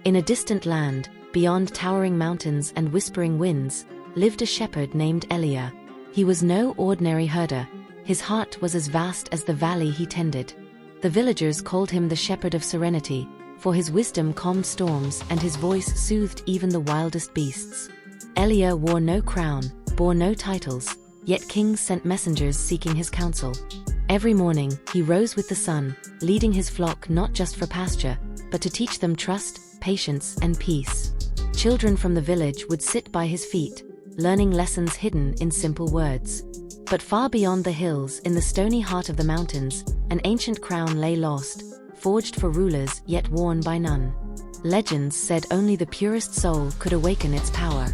In a distant land, beyond towering mountains and whispering winds, lived a shepherd named Elia. He was no ordinary herder. His heart was as vast as the valley he tended. The villagers called him the Shepherd of Serenity, for his wisdom calmed storms and his voice soothed even the wildest beasts. Elia wore no crown, bore no titles, yet kings sent messengers seeking his counsel. Every morning, he rose with the sun, leading his flock not just for pasture, but to teach them trust, patience, and peace. Children from the village would sit by his feet, learning lessons hidden in simple words. But far beyond the hills, in the stony heart of the mountains, an ancient crown lay lost, forged for rulers yet worn by none. Legends said only the purest soul could awaken its power.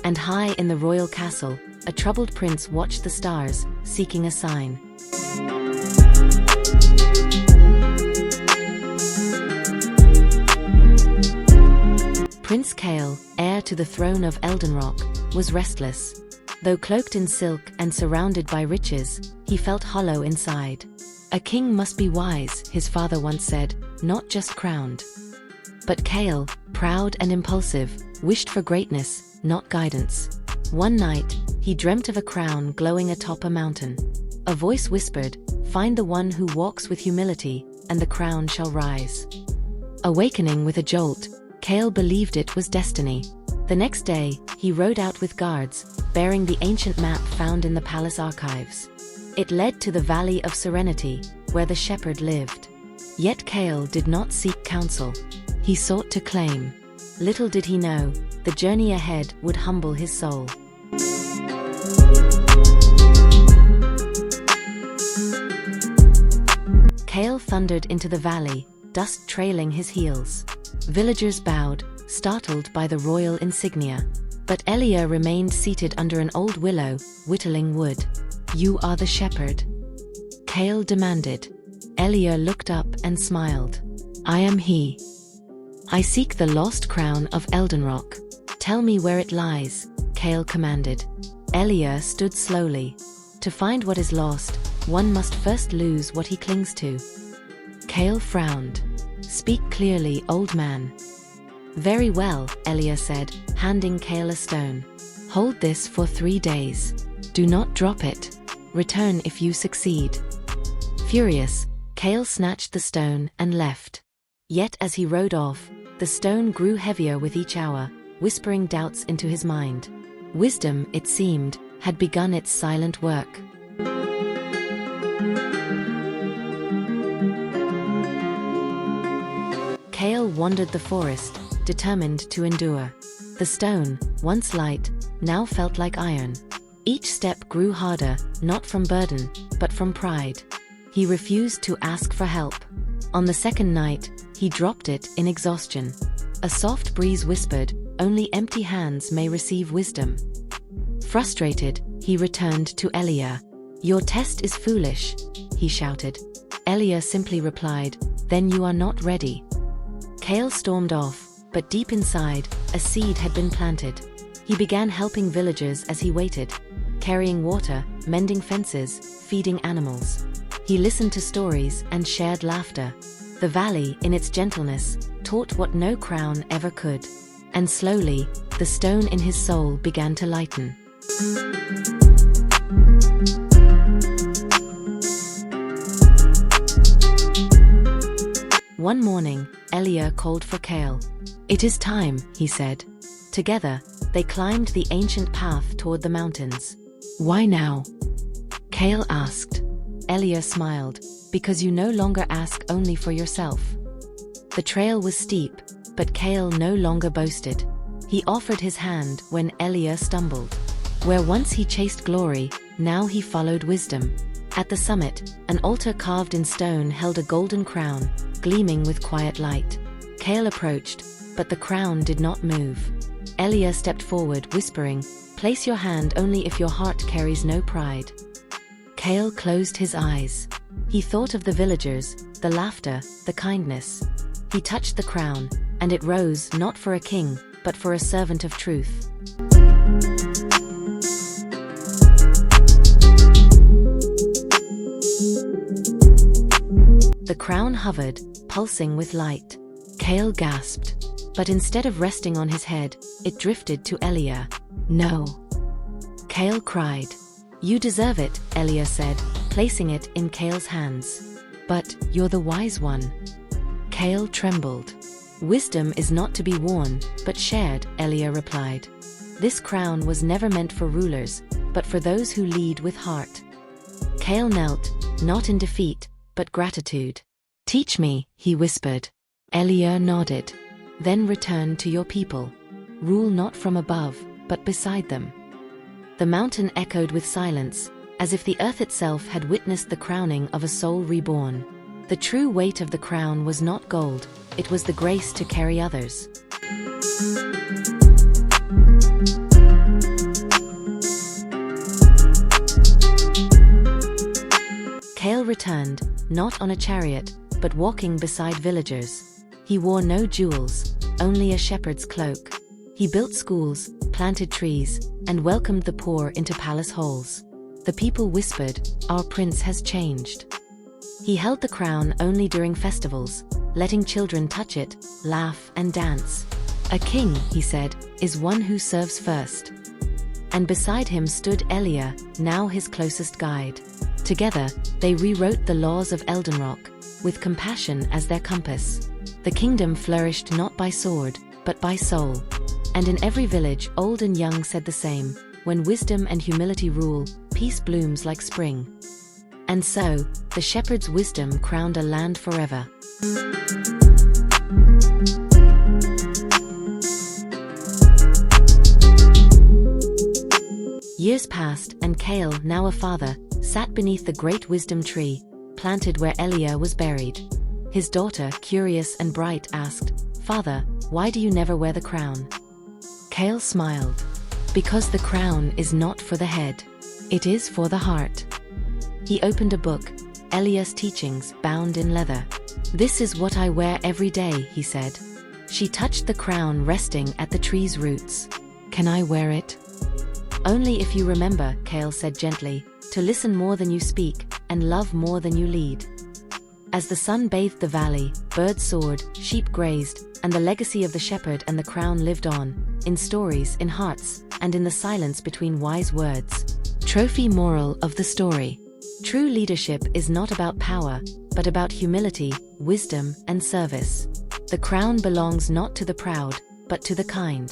And high in the royal castle, a troubled prince watched the stars, seeking a sign. Prince Kale, heir to the throne of Eldenrock, was restless. Though cloaked in silk and surrounded by riches, he felt hollow inside. A king must be wise, his father once said, not just crowned. But Kale, proud and impulsive, wished for greatness, not guidance. One night, he dreamt of a crown glowing atop a mountain. A voice whispered, "Find the one who walks with humility, and the crown shall rise." Awakening with a jolt, Kale believed it was destiny. The next day, he rode out with guards, bearing the ancient map found in the palace archives. It led to the Valley of Serenity, where the shepherd lived. Yet Kale did not seek counsel. He sought to claim. Little did he know, the journey ahead would humble his soul. Kale thundered into the valley, dust trailing his heels. Villagers bowed, startled by the royal insignia. But Elia remained seated under an old willow, whittling wood. "You are the shepherd?" Kale demanded. Elia looked up and smiled. "I am he. I seek the lost crown of Eldenrock. Tell me where it lies," Kale commanded. Elia stood slowly. To find what is lost, one must first lose what he clings to. Kale frowned. "Speak clearly, old man." "Very well," Elia said, handing Kale a stone. "Hold this for 3 days. Do not drop it. Return if you succeed." Furious, Kale snatched the stone and left. Yet as he rode off, the stone grew heavier with each hour, whispering doubts into his mind. Wisdom, it seemed, had begun its silent work. Kale wandered the forest, determined to endure. The stone, once light, now felt like iron. Each step grew harder, not from burden, but from pride. He refused to ask for help. On the second night, he dropped it in exhaustion. A soft breeze whispered, "Only empty hands may receive wisdom." Frustrated, he returned to Elia. "Your test is foolish," he shouted. Elia simply replied, "Then you are not ready." Kale stormed off, but deep inside, a seed had been planted. He began helping villagers as he waited, carrying water, mending fences, feeding animals. He listened to stories and shared laughter. The valley, in its gentleness, taught what no crown ever could. And slowly, the stone in his soul began to lighten. One morning, Elia called for Kale. "It is time," he said. Together, they climbed the ancient path toward the mountains. "Why now?" Kale asked. Elia smiled, "Because you no longer ask only for yourself." The trail was steep, but Kale no longer boasted. He offered his hand when Elia stumbled. Where once he chased glory, now he followed wisdom. At the summit, an altar carved in stone held a golden crown, gleaming with quiet light. Kale approached, but the crown did not move. Elia stepped forward, whispering, "Place your hand only if your heart carries no pride." Kale closed his eyes. He thought of the villagers, the laughter, the kindness. He touched the crown, and it rose not for a king, but for a servant of truth. The crown hovered, pulsing with light. Kale gasped. But instead of resting on his head, it drifted to Elia. "No!" Kale cried. "You deserve it," Elia said, placing it in Kale's hands. "But you're the wise one." Kale trembled. "Wisdom is not to be worn, but shared," Elia replied. "This crown was never meant for rulers, but for those who lead with heart." Kale knelt, not in defeat, but gratitude. "Teach me," he whispered. Elia nodded. "Then return to your people. Rule not from above, but beside them." The mountain echoed with silence, as if the earth itself had witnessed the crowning of a soul reborn. The true weight of the crown was not gold, it was the grace to carry others. Kale returned, not on a chariot, but walking beside villagers. He wore no jewels, only a shepherd's cloak. He built schools, planted trees, and welcomed the poor into palace halls. The people whispered, "Our prince has changed." He held the crown only during festivals, letting children touch it, laugh, and dance. "A king," he said, "is one who serves first." And beside him stood Elia, now his closest guide. Together, they rewrote the laws of Eldenrock, with compassion as their compass. The kingdom flourished not by sword, but by soul. And in every village, old and young said the same: when wisdom and humility rule, peace blooms like spring. And so, the shepherd's wisdom crowned a land forever. Years passed, and Kale, now a father, sat beneath the great wisdom tree, planted where Elia was buried. His daughter, curious and bright, asked, "Father, why do you never wear the crown?" Kale smiled. "Because the crown is not for the head. It is for the heart." He opened a book, Elia's teachings, bound in leather. "This is what I wear every day," he said. She touched the crown resting at the tree's roots. "Can I wear it?" "Only if you remember," Kale said gently, "to listen more than you speak, and love more than you lead." As the sun bathed the valley, birds soared, sheep grazed, and the legacy of the shepherd and the crown lived on, in stories, in hearts, and in the silence between wise words. Trophy moral of the story: true leadership is not about power, but about humility, wisdom, and service. The crown belongs not to the proud, but to the kind.